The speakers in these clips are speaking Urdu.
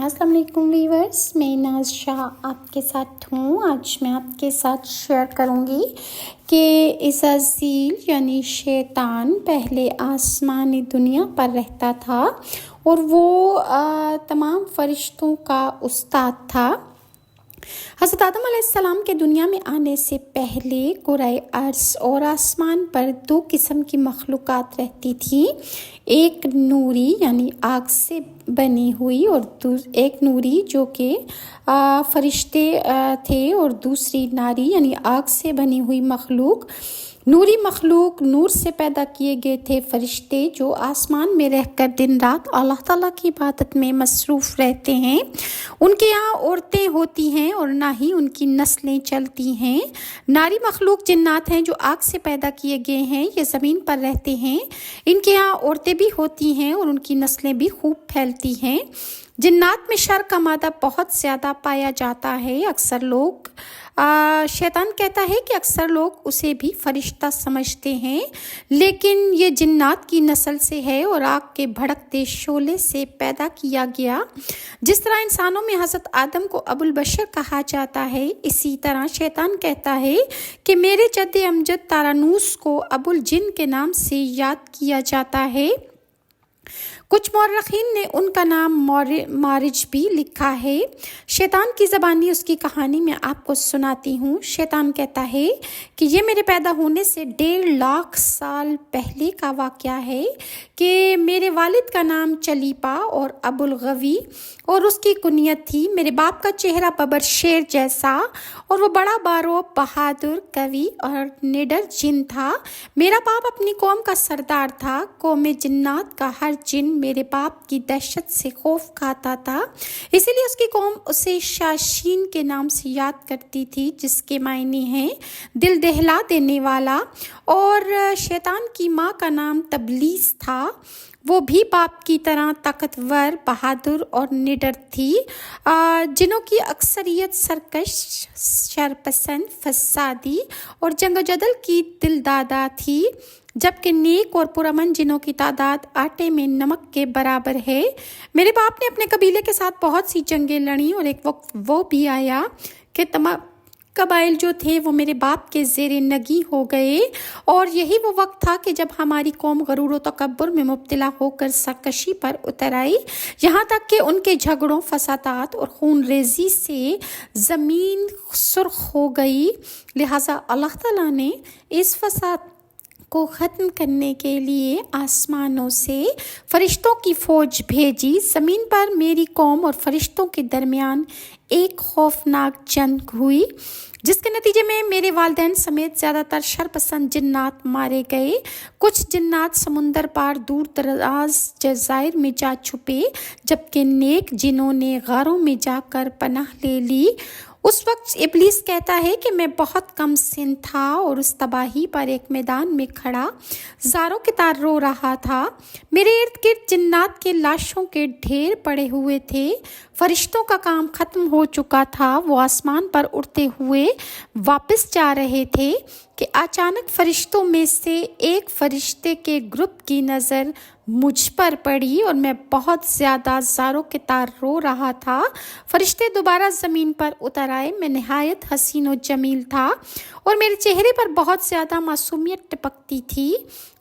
السلام علیکم ویورز، میں ناز شاہ آپ کے ساتھ ہوں۔ آج میں آپ کے ساتھ شیئر کروں گی کہ عزازیل یعنی شیطان پہلے آسمانی دنیا پر رہتا تھا اور وہ تمام فرشتوں کا استاد تھا۔ حضرت آدم علیہ السلام کے دنیا میں آنے سے پہلے کرۂ ارض اور آسمان پر دو قسم کی مخلوقات رہتی تھیں، ایک نوری یعنی آگ سے بنی ہوئی اور ایک نوری جو کہ فرشتے تھے، اور دوسری ناری یعنی آگ سے بنی ہوئی مخلوق۔ نوری مخلوق نور سے پیدا کیے گئے تھے، فرشتے جو آسمان میں رہ کر دن رات اللہ تعالیٰ کی عبادت میں مصروف رہتے ہیں۔ ان کے یہاں عورتیں ہوتی ہیں اور نہ ہی ان کی نسلیں چلتی ہیں۔ ناری مخلوق جنات ہیں جو آگ سے پیدا کیے گئے ہیں، یہ زمین پر رہتے ہیں۔ ان کے یہاں عورتیں بھی ہوتی ہیں اور ان کی نسلیں بھی خوب پھیلتی ہیں۔ جنات میں شر کا مادہ بہت زیادہ پایا جاتا ہے۔ شیطان کہتا ہے کہ اکثر لوگ اسے بھی فرشتہ سمجھتے ہیں، لیکن یہ جنات کی نسل سے ہے اور آگ کے بھڑکتے شعلے سے پیدا کیا گیا۔ جس طرح انسانوں میں حضرت آدم کو ابو البشر کہا جاتا ہے، اسی طرح شیطان کہتا ہے کہ میرے جد امجد تارانوس کو ابو الجن کے نام سے یاد کیا جاتا ہے۔ کچھ مورخین نے ان کا نام مارج بھی لکھا ہے۔ شیطان کی زبانی اس کی کہانی میں آپ کو سناتی ہوں۔ شیطان کہتا ہے کہ یہ میرے پیدا ہونے سے 1.5 لاکھ سال پہلے کا واقعہ ہے کہ میرے والد کا نام چلیپا اور ابو الغوی اور اس کی کنیت تھی۔ میرے باپ کا چہرہ ببر شیر جیسا اور وہ بڑا بارو بہادر قوی اور نڈر جن تھا۔ میرا باپ اپنی قوم کا سردار تھا۔ قوم جنات کا ہر جن میرے باپ کی دہشت سے خوف کھاتا تھا، اسی لیے اس کی قوم اسے شاشین کے نام سے یاد کرتی تھی، جس کے معنی ہیں دل دہلا دینے والا۔ اور شیطان کی ماں کا نام تبلیس تھا، وہ بھی باپ کی طرح طاقتور، بہادر اور نڈر تھی۔ جنوں کی اکثریت سرکش، شرپسند، فسادی اور جنگ و جدل کی دل دادا تھی، جبکہ نیک اور پرامن جنوں کی تعداد آٹے میں نمک کے برابر ہے۔ میرے باپ نے اپنے قبیلے کے ساتھ بہت سی جنگیں لڑیں اور ایک وقت وہ بھی آیا کہ تمام قبائل جو تھے وہ میرے باپ کے زیر نگی ہو گئے، اور یہی وہ وقت تھا کہ جب ہماری قوم غرور و تکبر میں مبتلا ہو کر سرکشی پر اتر آئی، یہاں تک کہ ان کے جھگڑوں، فسادات اور خون ریزی سے زمین سرخ ہو گئی۔ لہٰذا اللہ تعالیٰ نے اس فساد کو ختم کرنے کے لیے آسمانوں سے فرشتوں کی فوج بھیجی۔ زمین پر میری قوم اور فرشتوں کے درمیان ایک خوفناک جنگ ہوئی، جس کے نتیجے میں میرے والدین سمیت زیادہ تر شرپسند جنات مارے گئے۔ کچھ جنات سمندر پار دور دراز جزائر میں جا چھپے، جبکہ نیک جنوں نے غاروں میں جا کر پناہ لے لی۔ اس وقت ابلیس کہتا ہے کہ میں بہت کم سن تھا اور اس تباہی پر ایک میدان میں کھڑا زاروں کے تار رو رہا تھا۔ میرے ارد گرد جنات کے لاشوں کے ڈھیر پڑے ہوئے تھے۔ فرشتوں کا کام ختم ہو چکا تھا، وہ آسمان پر اڑتے ہوئے واپس جا رہے تھے کہ اچانک فرشتوں میں سے ایک فرشتے کے گروپ کی نظر مجھ پر پڑی اور میں بہت زیادہ زاروں کے تار رو رہا تھا۔ فرشتے دوبارہ زمین پر اتر آئے۔ میں نہایت حسین و جمیل تھا اور میرے چہرے پر بہت زیادہ معصومیت ٹپکتی تھی۔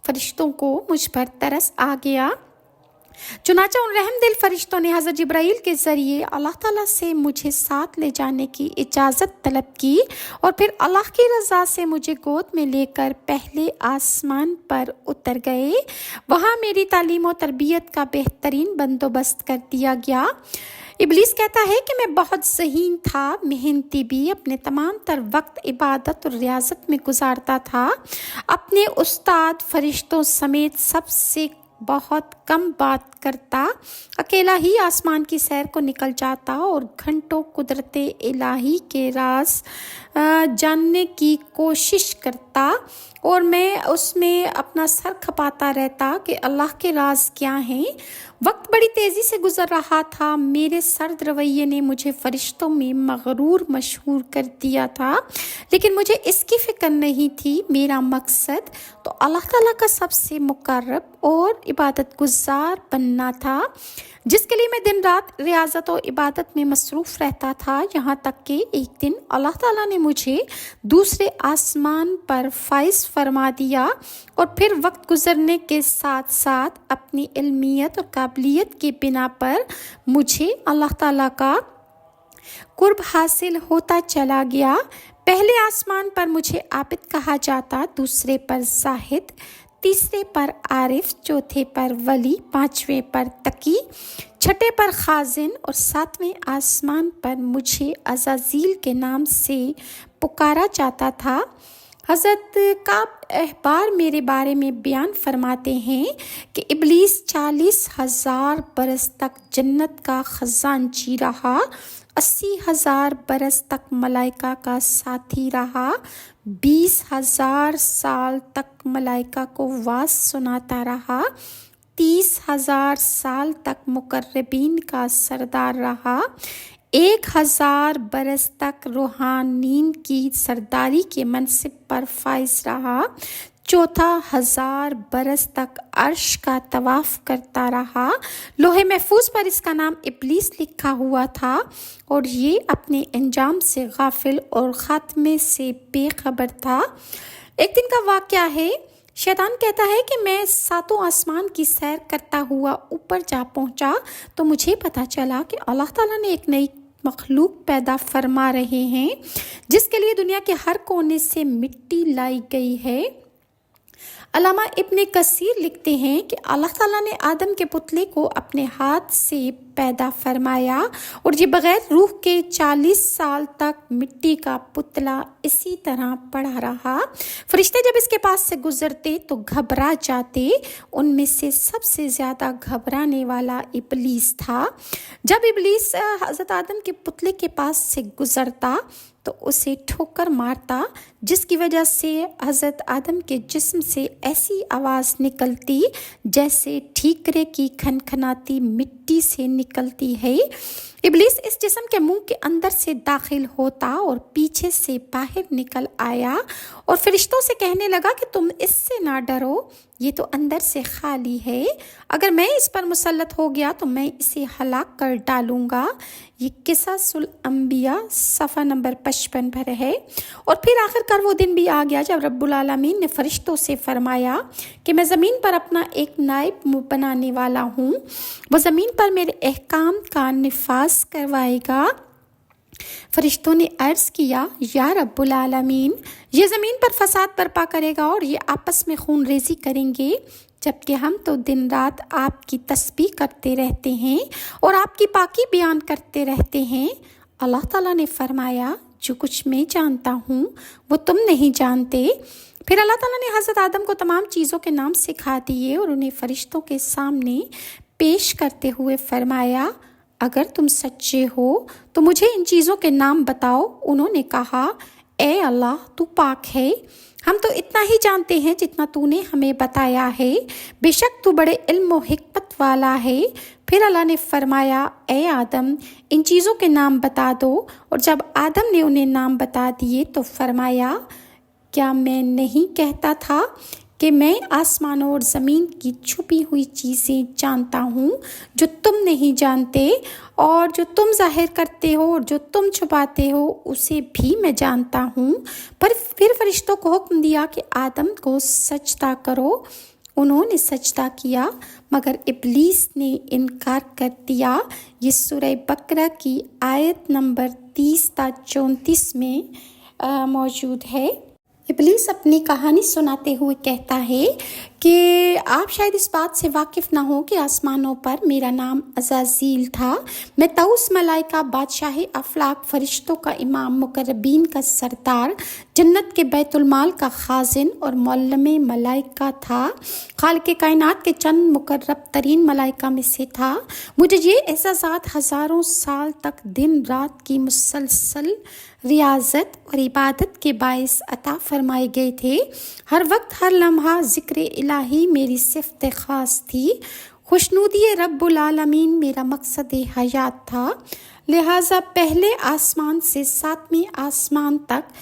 فرشتوں کو مجھ پر ترس آ گیا، چنانچہ ان رحم دل فرشتوں نے حضرت جبرائیل کے ذریعے اللہ تعالیٰ سے مجھے ساتھ لے جانے کی اجازت طلب کی، اور پھر اللہ کی رضا سے مجھے گود میں لے کر پہلے آسمان پر اتر گئے۔ وہاں میری تعلیم و تربیت کا بہترین بندوبست کر دیا گیا۔ ابلیس کہتا ہے کہ میں بہت ذہین تھا، محنتی بھی، اپنے تمام تر وقت عبادت اور ریاضت میں گزارتا تھا، اپنے استاد فرشتوں سمیت سب سے بہت کم بات کرتا، اکیلا ہی آسمان کی سیر کو نکل جاتا اور گھنٹوں قدرت الہی کے راز جاننے کی کوشش کرتا، اور میں اس میں اپنا سر کھپاتا رہتا کہ اللہ کے راز کیا ہیں۔ وقت بڑی تیزی سے گزر رہا تھا۔ میرے سرد رویے نے مجھے فرشتوں میں مغرور مشہور کر دیا تھا، لیکن مجھے اس کی فکر نہیں تھی۔ میرا مقصد تو اللہ تعالیٰ کا سب سے مقرب اور عبادت گزار بننا تھا، جس کے لیے میں دن رات ریاضت و عبادت میں مصروف رہتا تھا، یہاں تک کہ ایک دن اللہ تعالیٰ نے مجھے دوسرے آسمان پر فائز فرما دیا، اور پھر وقت گزرنے کے ساتھ ساتھ اپنی علمیت اور قابلیت کی بنا پر مجھے اللہ تعالیٰ کا قرب حاصل ہوتا چلا گیا۔ پہلے آسمان پر مجھے عابد کہا جاتا، دوسرے پر زاہد، تیسرے پر عارف، چوتھے پر ولی، پانچویں پر تقی، چھٹے پر خازن، اور ساتویں آسمان پر مجھے عزازیل کے نام سے پکارا جاتا تھا۔ حضرت کعب احبار میرے بارے میں بیان فرماتے ہیں کہ ابلیس 40,000 برس تک جنت کا خزانچی رہا، 80,000 برس تک ملائکہ کا ساتھی رہا، 20,000 سال تک ملائکہ کو واعظ سناتا رہا، 30,000 سال تک مقربین کا سردار رہا، 1,000 برس تک روحانین کی سرداری کے منصب پر فائز رہا، 4,000 برس تک عرش کا طواف کرتا رہا۔ لوح محفوظ پر اس کا نام ابلیس لکھا ہوا تھا، اور یہ اپنے انجام سے غافل اور خاتمے سے بے خبر تھا۔ ایک دن کا واقعہ ہے، شیطان کہتا ہے کہ میں 7 آسمان کی سیر کرتا ہوا اوپر جا پہنچا تو مجھے پتہ چلا کہ اللہ تعالیٰ نے ایک نئی مخلوق پیدا فرما رہے ہیں، جس کے لیے دنیا کے ہر کونے سے مٹی لائی گئی ہے۔ علامہ ابن کثیر لکھتے ہیں کہ اللہ تعالیٰ نے آدم کے پتلے کو اپنے ہاتھ سے پیدا فرمایا، اور یہ بغیر روح کے 40 سال تک مٹی کا پتلا اسی طرح پڑا رہا۔ فرشتے جب اس کے پاس سے گزرتے تو گھبرا جاتے، ان میں سے سب سے زیادہ گھبرانے والا ابلیس تھا۔ جب ابلیس حضرت آدم کے پتلے کے پاس سے گزرتا تو اسے ٹھوکر مارتا، جس کی وجہ سے حضرت آدم کے جسم سے ایسی آواز نکلتی جیسے ٹھیکرے کی کھنکھناتی مٹی سے نکلتی ہے۔ ابلیس اس جسم کے منہ کے اندر سے داخل ہوتا اور پیچھے سے باہر نکل آیا، اور فرشتوں سے کہنے لگا کہ تم اس سے نہ ڈرو، یہ تو اندر سے خالی ہے، اگر میں اس پر مسلط ہو گیا تو میں اسے ہلاک کر ڈالوں گا۔ یہ قصص الانبیاء صفحہ نمبر 55 پر ہے۔ اور پھر آخر کار وہ دن بھی آ گیا جب رب العالمین نے فرشتوں سے فرمایا کہ میں زمین پر اپنا ایک نائب بنانے والا ہوں، وہ زمین پر میرے احکام کا نفاذ کروائے گا۔ فرشتوں نے عرض کیا، یا رب العالمین، یہ زمین پر فساد برپا کرے گا اور یہ آپس میں خون ریزی کریں گے، جبکہ ہم تو دن رات آپ کی تسبیح کرتے رہتے ہیں اور آپ کی پاکی بیان کرتے رہتے ہیں۔ اللہ تعالیٰ نے فرمایا، جو کچھ میں جانتا ہوں وہ تم نہیں جانتے۔ پھر اللہ تعالیٰ نے حضرت آدم کو تمام چیزوں کے نام سکھا دیے اور انہیں فرشتوں کے سامنے پیش کرتے ہوئے فرمایا، اگر تم سچے ہو تو مجھے ان چیزوں کے نام بتاؤ۔ انہوں نے کہا، اے اللہ، تو پاک ہے، ہم تو اتنا ہی جانتے ہیں جتنا تو نے ہمیں بتایا ہے، بے شک تو بڑے علم و حکمت والا ہے۔ پھر اللہ نے فرمایا، اے آدم، ان چیزوں کے نام بتا دو، اور جب آدم نے انہیں نام بتا دیے تو فرمایا، کیا میں نہیں کہتا تھا کہ میں آسمانوں اور زمین کی چھپی ہوئی چیزیں جانتا ہوں جو تم نہیں جانتے، اور جو تم ظاہر کرتے ہو اور جو تم چھپاتے ہو اسے بھی میں جانتا ہوں۔ پر پھر فرشتوں کو حکم دیا کہ آدم کو سجدہ کرو۔ انہوں نے سجدہ کیا مگر ابلیس نے انکار کر دیا۔ یہ سورہ بقرہ کی آیت نمبر 30 تا 34 میں موجود ہے۔ ابلیس اپنی کہانی سناتے ہوئے کہتا ہے کہ آپ شاید اس بات سے واقف نہ ہو کہ آسمانوں پر میرا نام عزازیل تھا، میں طاؤس ملائکہ، بادشاہ افلاک، فرشتوں کا امام، مقربین کا سردار، جنت کے بیت المال کا خازن اور معلم ملائکہ تھا، خالق کائنات کے چند مقرب ترین ملائکہ میں سے تھا۔ مجھے یہ اعزازات ہزاروں سال تک دن رات کی مسلسل ریاضت اور عبادت کے باعث عطا فرمائے گئے تھے۔ ہر وقت ہر لمحہ ذکر الہی میری صفت خاص تھی۔ خوشنودی رب العالمین میرا مقصد حیات تھا، لہٰذا پہلے آسمان سے 7ویں آسمان تک،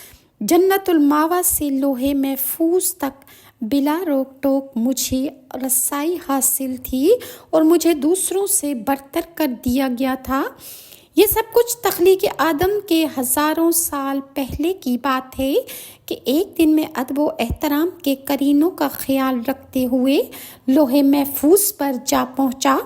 جنت الماوا سے لوح محفوظ تک بلا روک ٹوک مجھے رسائی حاصل تھی اور مجھے دوسروں سے برتر کر دیا گیا تھا۔ یہ سب کچھ تخلیق آدم کے ہزاروں سال پہلے کی بات ہے کہ ایک دن میں ادب و احترام کے قرینوں کا خیال رکھتے ہوئے لوح محفوظ پر جا پہنچا۔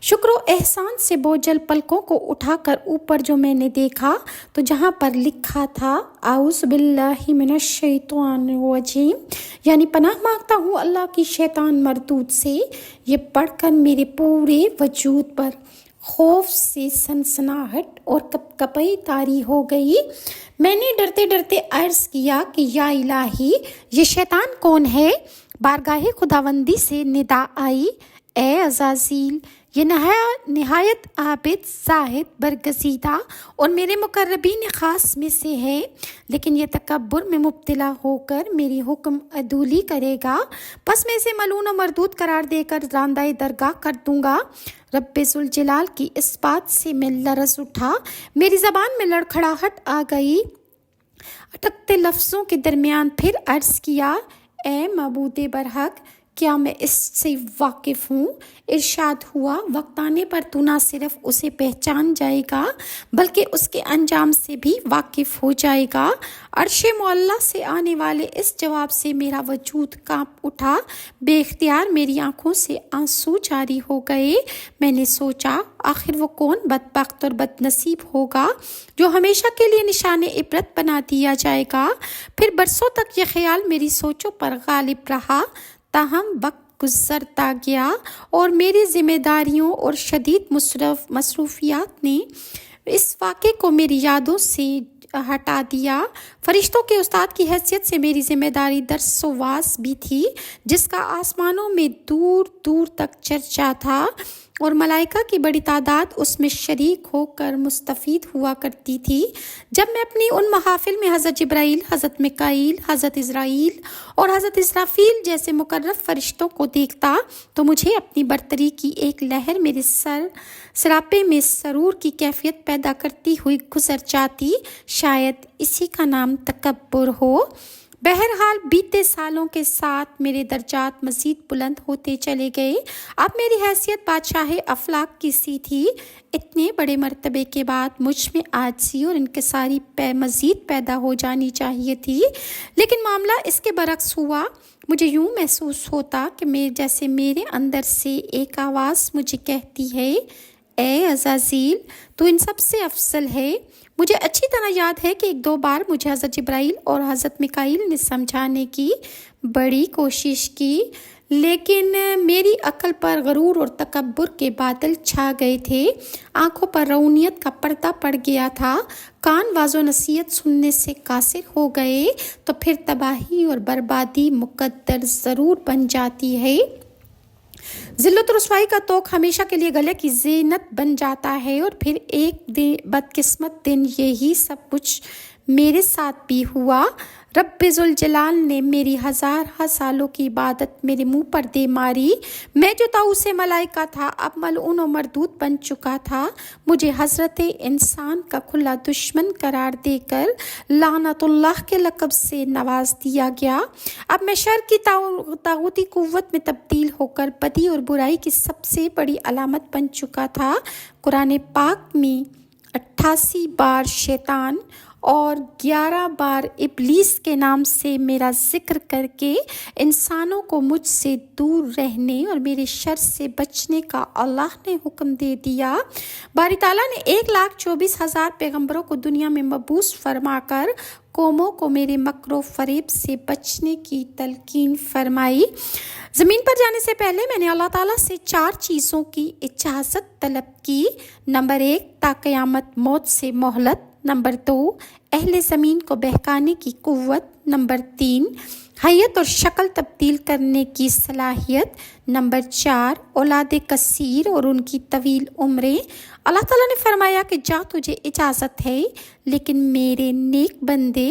شکر و احسان سے بوجھل پلکوں کو اٹھا کر اوپر جو میں نے دیکھا تو جہاں پر لکھا تھا اعوذ باللہ من الشیطان الرجیم، یعنی پناہ مانگتا ہوں اللہ کی شیطان مردود سے، یہ پڑھ کر میرے پورے وجود پر خوف سے سنسناہٹ اور کپکپائی طاری ہو گئی۔ میں نے ڈرتے ڈرتے عرض کیا کہ یا الہی، یہ شیطان کون ہے؟ بارگاہ خداوندی سے ندا آئی، اے عزازیل، یہ نہایت عابد، زاہد، برگزیدہ اور میرے مقربین خاص میں سے ہے، لیکن یہ تکبر میں مبتلا ہو کر میری حکم عدولی کرے گا، پس میں اسے ملعون و مردود قرار دے کر راندہ درگاہ کر دوں گا۔ رب ذوالجلال کی اس بات سے میں لرز اٹھا، میری زبان میں لڑکھڑاہٹ آ گئی۔ اٹکتے لفظوں کے درمیان پھر عرض کیا، اے معبود برحق، کیا میں اس سے واقف ہوں؟ ارشاد ہوا، وقت آنے پر تو نہ صرف اسے پہچان جائے گا بلکہ اس کے انجام سے بھی واقف ہو جائے گا۔ عرش معلیٰ سے آنے والے اس جواب سے میرا وجود کانپ اٹھا، بے اختیار میری آنکھوں سے آنسو جاری ہو گئے۔ میں نے سوچا، آخر وہ کون بدبخت اور بد نصیب ہوگا جو ہمیشہ کے لیے نشان عبرت بنا دیا جائے گا؟ پھر برسوں تک یہ خیال میری سوچوں پر غالب رہا، تاہم وقت گزرتا گیا اور میری ذمہ داریوں اور شدید مصروفیات نے اس واقعے کو میری یادوں سے ہٹا دیا۔ فرشتوں کے استاد کی حیثیت سے میری ذمہ داری درس و واعظ بھی تھی، جس کا آسمانوں میں دور دور تک چرچا تھا اور ملائکہ کی بڑی تعداد اس میں شریک ہو کر مستفید ہوا کرتی تھی۔ جب میں اپنی ان محافل میں حضرت جبرائیل، حضرت میکائیل، حضرت عزرائیل اور حضرت اسرافیل جیسے مقرب فرشتوں کو دیکھتا تو مجھے اپنی برتری کی ایک لہر میرے سراپے میں سرور کی کیفیت پیدا کرتی ہوئی گزر جاتی۔ شاید اسی کا نام تکبر ہو۔ بہرحال بیتے سالوں کے ساتھ میرے درجات مزید بلند ہوتے چلے گئے۔ اب میری حیثیت بادشاہ افلاک کی سی تھی۔ اتنے بڑے مرتبے کے بعد مجھ میں عاجزی اور انکساری مزید پیدا ہو جانی چاہیے تھی، لیکن معاملہ اس کے برعکس ہوا۔ مجھے یوں محسوس ہوتا کہ جیسے میرے اندر سے ایک آواز مجھے کہتی ہے، اے عزازیل، تو ان سب سے افضل ہے۔ مجھے اچھی طرح یاد ہے کہ 1-2 بار مجھے حضرت جبرائیل اور حضرت میکائیل نے سمجھانے کی بڑی کوشش کی، لیکن میری عقل پر غرور اور تکبر کے بادل چھا گئے تھے، آنکھوں پر رعونیت کا پردہ پڑ گیا تھا، کان واضح نصیحت سننے سے قاصر ہو گئے تو پھر تباہی اور بربادی مقدر ضرور بن جاتی ہے۔ ذلت و رسوائی کا طوق ہمیشہ کے لیے گلے کی زینت بن جاتا ہے، اور پھر ایک بدقسمت دن یہی سب کچھ میرے ساتھ بھی ہوا۔ رب ذوالجلال نے میری ہزارہ سالوں کی عبادت میرے منہ پر دے ماری۔ میں جو طاؤس ملائکہ تھا اب ملعون و مردود بن چکا تھا۔ مجھے حضرت انسان کا کھلا دشمن قرار دے کر لعنت اللہ کے لقب سے نواز دیا گیا۔ اب میں شر کی طاغوتی قوت میں تبدیل ہو کر بدی اور برائی کی سب سے بڑی علامت بن چکا تھا۔ قرآن پاک میں 88 بار شیطان اور 11 بار ابلیس کے نام سے میرا ذکر کر کے انسانوں کو مجھ سے دور رہنے اور میرے شر سے بچنے کا اللہ نے حکم دے دیا۔ باری تعالیٰ نے 1,24,000 پیغمبروں کو دنیا میں مبعوث فرما کر قوموں کو میرے مکر و فریب سے بچنے کی تلقین فرمائی۔ زمین پر جانے سے پہلے میں نے اللہ تعالیٰ سے 4 چیزوں کی اجازت طلب کی۔ نمبر 1، تا قیامت موت سے مہلت۔ نمبر 2، اہل زمین کو بہکانے کی قوت۔ نمبر 3، حیت اور شکل تبدیل کرنے کی صلاحیت۔ نمبر 4، اولاد کثیر اور ان کی طویل عمریں۔ اللہ تعالیٰ نے فرمایا کہ جا، تجھے اجازت ہے، لیکن میرے نیک بندے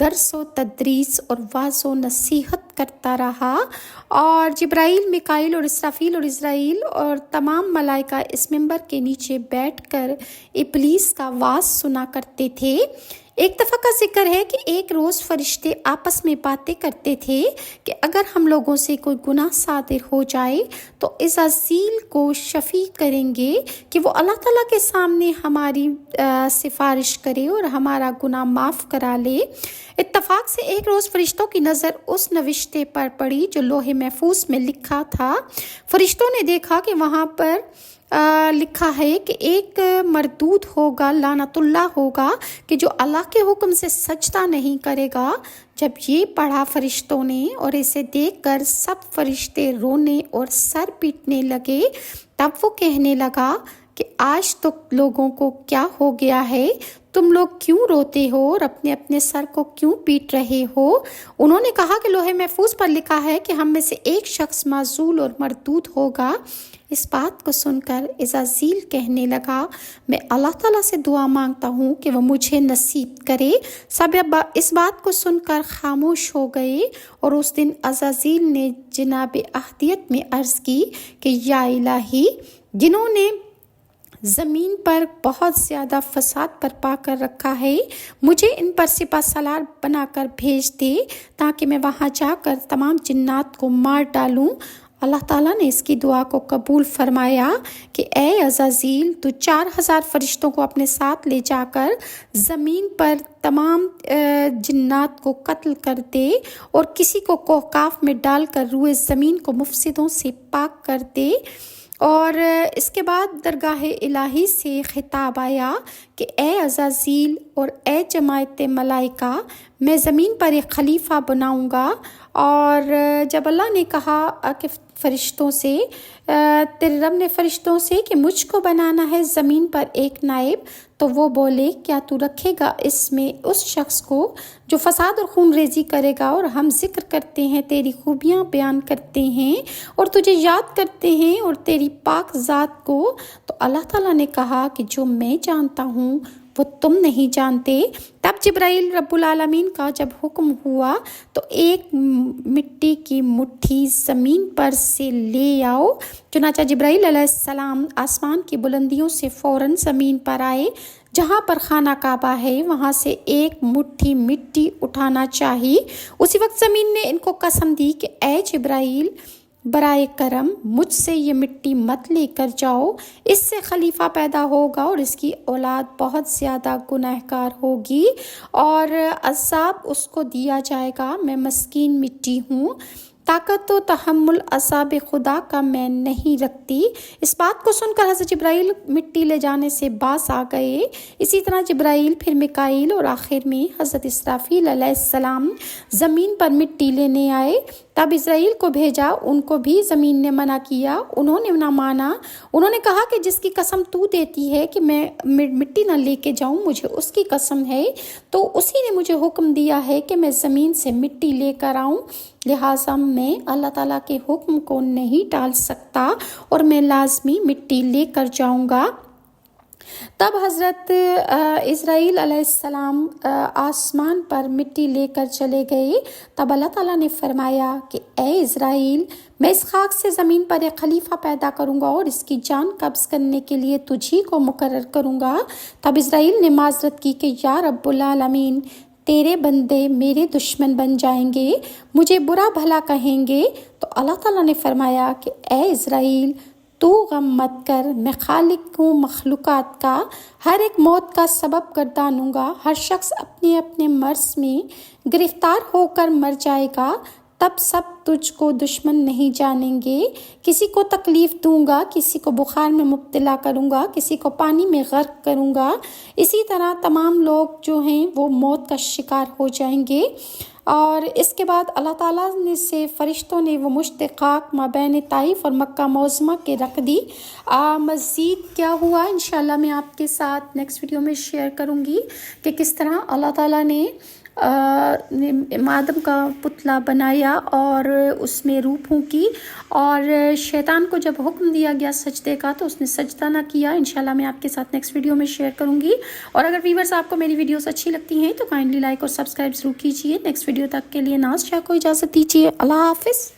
درس و تدریس اور واعظ و نصیحت کرتا رہا، اور جبرائیل، میکائیل اور اسرافیل اور اسرائیل اور تمام ملائکہ اس منبر کے نیچے بیٹھ کر ابلیس کا واعظ سنا کرتے تھے۔ ایک دفعہ کا ذکر ہے کہ ایک روز فرشتے آپس میں باتیں کرتے تھے کہ اگر ہم لوگوں سے کوئی گناہ صادر ہو جائے تو عزازیل کو شفیع کریں گے کہ وہ اللہ تعالیٰ کے سامنے ہماری سفارش کرے اور ہمارا گناہ معاف کرا لے۔ اتفاق سے ایک روز فرشتوں کی نظر اس نوشتے پر پڑی جو لوح محفوظ میں لکھا تھا۔ فرشتوں نے دیکھا کہ وہاں پر لکھا ہے کہ ایک مردود ہوگا، لعنت اللہ ہوگا، کہ جو اللہ کے حکم سے سجدہ نہیں کرے گا۔ جب یہ پڑھا فرشتوں نے اور اسے دیکھ کر سب فرشتے رونے اور سر پیٹنے لگے، تب وہ کہنے لگا کہ آج تو لوگوں کو کیا ہو گیا ہے؟ تم لوگ کیوں روتے ہو اور اپنے اپنے سر کو کیوں پیٹ رہے ہو؟ انہوں نے کہا کہ لوح محفوظ پر لکھا ہے کہ ہم میں سے ایک شخص معزول اور مردود ہوگا۔ اس بات کو سن کر عزازیل کہنے لگا، میں اللہ تعالیٰ سے دعا مانگتا ہوں کہ وہ مجھے نصیب کرے۔ سب اس بات کو سن کر خاموش ہو گئے، اور اس دن عزازیل نے جناب احدیت میں عرض کی کہ یا الہی، جنہوں نے زمین پر بہت زیادہ فساد برپا کر رکھا ہے، مجھے ان پر سپہ سالار بنا کر بھیج دے تاکہ میں وہاں جا کر تمام جنات کو مار ڈالوں۔ اللہ تعالیٰ نے اس کی دعا کو قبول فرمایا کہ اے عزازیل، تو 4000 فرشتوں کو اپنے ساتھ لے جا کر زمین پر تمام جنات کو قتل کر دے، اور کسی کو کوہکاف میں ڈال کر روئے زمین کو مفسدوں سے پاک کر دے۔ اور اس کے بعد درگاہ الہی سے خطاب آیا کہ اے عزازیل اور اے جماعت ملائکہ، میں زمین پر ایک خلیفہ بناؤں گا۔ اور جب اللہ نے کہا کہ فرشتوں سے، تیرے رب نے فرشتوں سے کہ مجھ کو بنانا ہے زمین پر ایک نائب، تو وہ بولے کیا تو رکھے گا اس میں اس شخص کو جو فساد اور خون ریزی کرے گا، اور ہم ذکر کرتے ہیں، تیری خوبیاں بیان کرتے ہیں اور تجھے یاد کرتے ہیں اور تیری پاک ذات کو۔ تو اللہ تعالیٰ نے کہا کہ جو میں جانتا ہوں وہ تم نہیں جانتے۔ تب جبرائیل رب العالمین کا جب حکم ہوا تو ایک مٹی کی مٹھی زمین پر سے لے آؤ۔ چنانچہ جبرائیل علیہ السلام آسمان کی بلندیوں سے فوراً زمین پر آئے جہاں پر خانہ کعبہ ہے، وہاں سے ایک مٹھی مٹی اٹھانا چاہیے۔ اسی وقت زمین نے ان کو قسم دی کہ اے جبرائیل، برائے کرم مجھ سے یہ مٹی مت لے کر جاؤ، اس سے خلیفہ پیدا ہوگا اور اس کی اولاد بہت زیادہ گنہگار ہوگی اور عذاب اس کو دیا جائے گا۔ میں مسکین مٹی ہوں، طاقت و تحمل عذاب خدا کا میں نہیں رکھتی۔ اس بات کو سن کر حضرت جبرائیل مٹی لے جانے سے باز آ گئے۔ اسی طرح جبرائیل، پھر میکائیل اور آخر میں حضرت اسرافیل علیہ السلام زمین پر مٹی لینے آئے۔ تب اسرائیل کو بھیجا، ان کو بھی زمین نے منع کیا، انہوں نے نہ مانا۔ انہوں نے کہا کہ جس کی قسم تو دیتی ہے کہ میں مٹی نہ لے کے جاؤں، مجھے اس کی قسم ہے، تو اسی نے مجھے حکم دیا ہے کہ میں زمین سے مٹی لے کر آؤں، لہٰذا میں اللہ تعالیٰ کے حکم کو نہیں ٹال سکتا اور میں لازمی مٹی لے کر جاؤں گا۔ تب حضرت اسرائیل علیہ السلام آسمان پر مٹی لے کر چلے گئے۔ تب اللہ تعالیٰ نے فرمایا کہ اے اسرائیل، میں اس خاک سے زمین پر ایک خلیفہ پیدا کروں گا اور اس کی جان قبض کرنے کے لیے تجھی کو مقرر کروں گا۔ تب اسرائیل نے معذرت کی کہ یا رب العالمین، تیرے بندے میرے دشمن بن جائیں گے، مجھے برا بھلا کہیں گے۔ تو اللہ تعالیٰ نے فرمایا کہ اے اسرائیل، تو غم مت کر، میں خالق ہوں مخلوقات کا، ہر ایک موت کا سبب گردانوں گا، ہر شخص اپنے اپنے مرض میں گرفتار ہو کر مر جائے گا، تب سب تجھ کو دشمن نہیں جانیں گے۔ کسی کو تکلیف دوں گا، کسی کو بخار میں مبتلا کروں گا، کسی کو پانی میں غرق کروں گا، اسی طرح تمام لوگ جو ہیں وہ موت کا شکار ہو جائیں گے۔ اور اس کے بعد اللہ تعالیٰ نے سے فرشتوں نے وہ مشت خاک مابین طائف اور مکہ معظمہ کے رکھ دی۔ مزید کیا ہوا انشاءاللہ میں آپ کے ساتھ نیکسٹ ویڈیو میں شیئر کروں گی کہ کس طرح اللہ تعالیٰ نے آدم کا پتلا بنایا اور اس میں روح پھونکی، اور شیطان کو جب حکم دیا گیا سجدے کا تو اس نے سجدہ نہ کیا۔ انشاءاللہ میں آپ کے ساتھ نیکسٹ ویڈیو میں شیئر کروں گی، اور اگر ویورز آپ کو میری ویڈیوز اچھی لگتی ہیں تو کائنڈلی لائک اور سبسکرائب ضرور کیجیے۔ نیکسٹ ویڈیو تک کے لیے ناز شاہ کو اجازت دیجیے، اللہ حافظ۔